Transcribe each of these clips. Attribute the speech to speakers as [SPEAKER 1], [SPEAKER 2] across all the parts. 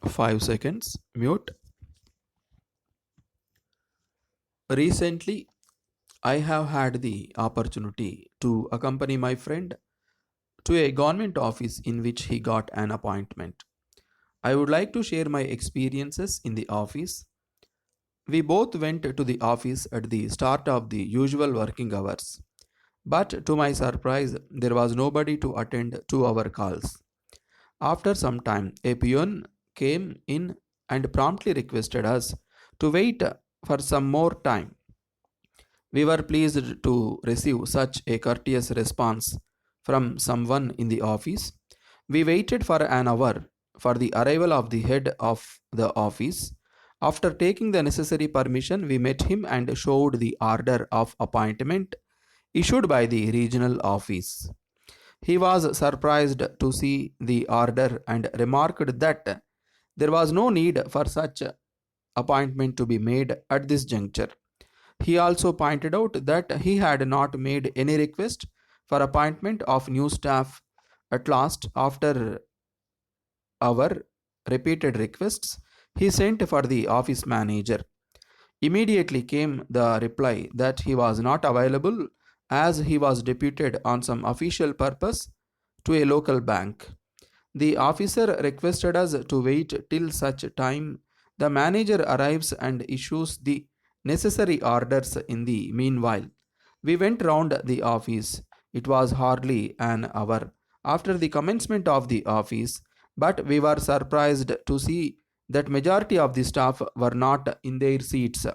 [SPEAKER 1] 5 seconds. Mute. Recently, I have had the opportunity to accompany my friend to a government office in which he got an appointment. I would like to share my experiences in the office. We both went to the office at the start of the usual working hours, but to my surprise, there was nobody to attend to our calls. After some time, a peon came in and promptly requested us to wait for some more time. We were pleased to receive such a courteous response from someone in the office. We waited for an hour for the arrival of the head of the office. After taking the necessary permission, we met him and showed the order of appointment issued by the regional office. He was surprised to see the order and remarked that there was no need for such appointment to be made at this juncture. He also pointed out that he had not made any request for appointment of new staff. At last, after our repeated requests, he sent for the office manager. Immediately came the reply that he was not available as he was deputed on some official purpose to a local bank. The officer requested us to wait till such time the manager arrives and issues the necessary orders. In the meanwhile, we went round the office. It was hardly an hour after the commencement of the office, but we were surprised to see that majority of the staff were not in their seats.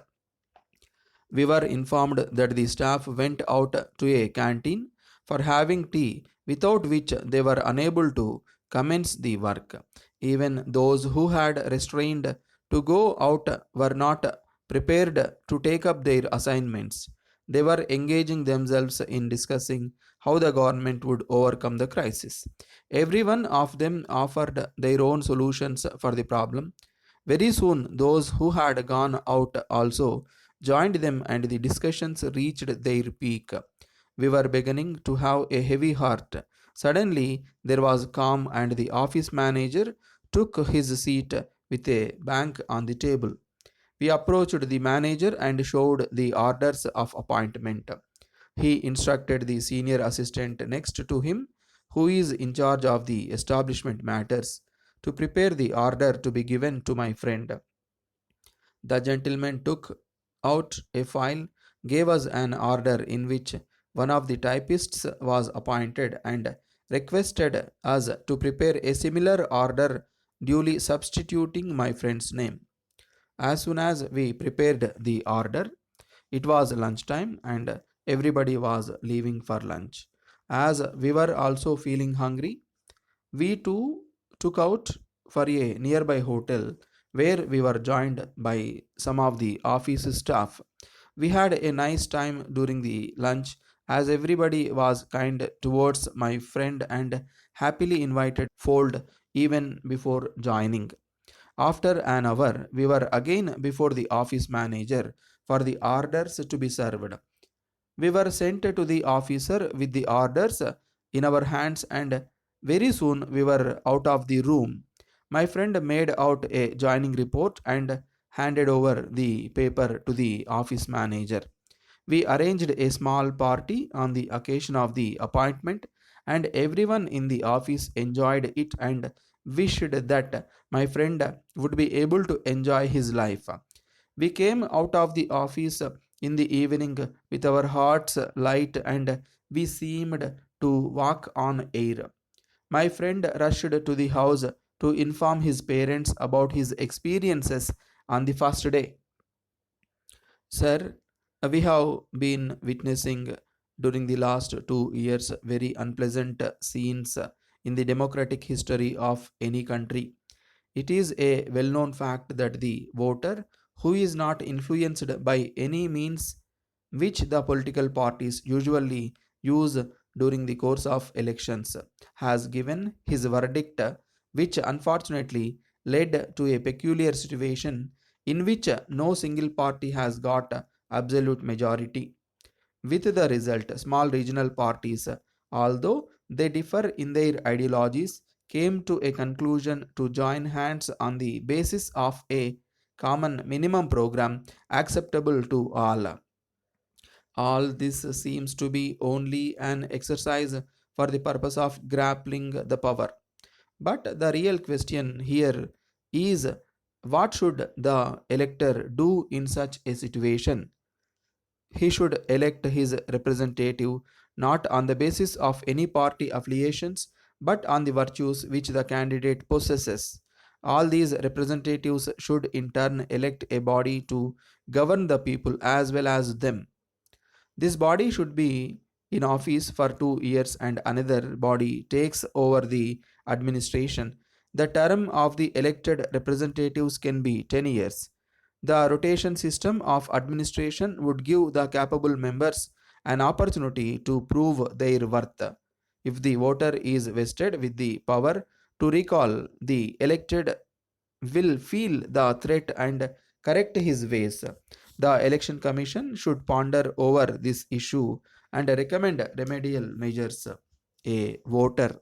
[SPEAKER 1] We were informed that the staff went out to a canteen for having tea, without which they were unable to commence the work. Even those who had restrained to go out were not prepared to take up their assignments. They were engaging themselves in discussing how the government would overcome the crisis. Every one of them offered their own solutions for the problem. Very soon, those who had gone out also joined them, and the discussions reached their peak. We were beginning to have a heavy heart. Suddenly, there was calm, and the office manager took his seat with a bank on the table. We approached the manager and showed the orders of appointment. He instructed the senior assistant next to him, who is in charge of the establishment matters, to prepare the order to be given to my friend. The gentleman took out a file, gave us an order in which one of the typists was appointed, and requested us to prepare a similar order, duly substituting my friend's name. As soon as we prepared the order, it was lunchtime and everybody was leaving for lunch. As we were also feeling hungry, we too took out for a nearby hotel where we were joined by some of the office staff. We had a nice time during the lunch as everybody was kind towards my friend and happily invited fold even before joining. After an hour, we were again before the office manager for the orders to be served. We were sent to the officer with the orders in our hands, and very soon we were out of the room. My friend made out a joining report and handed over the paper to the office manager. We arranged a small party on the occasion of the appointment, and everyone in the office enjoyed it and wished that my friend would be able to enjoy his life. We came out of the office in the evening with our hearts light, and we seemed to walk on air. My friend rushed to the house to inform his parents about his experiences on the first day. Sir, we have been witnessing during the last 2 years very unpleasant scenes in the democratic history of any country. It is a well known fact that the voter, who is not influenced by any means which the political parties usually use during the course of elections, has given his verdict, which unfortunately led to a peculiar situation in which no single party has got absolute majority. With the result, small regional parties, although they differ in their ideologies, came to a conclusion to join hands on the basis of a common minimum program acceptable to all. All this seems to be only an exercise for the purpose of grappling the power. But the real question here is, what should the elector do in such a situation? He should elect his representative not on the basis of any party affiliations but on the virtues which the candidate possesses. All these representatives should in turn elect a body to govern the people as well as them. This body should be in office for 2 years and another body takes over the administration. The term of the elected representatives can be 10 years. The rotation system of administration would give the capable members an opportunity to prove their worth. If the voter is vested with the power to recall, the elected will feel the threat and correct his ways. The Election Commission should ponder over this issue and recommend remedial measures. A voter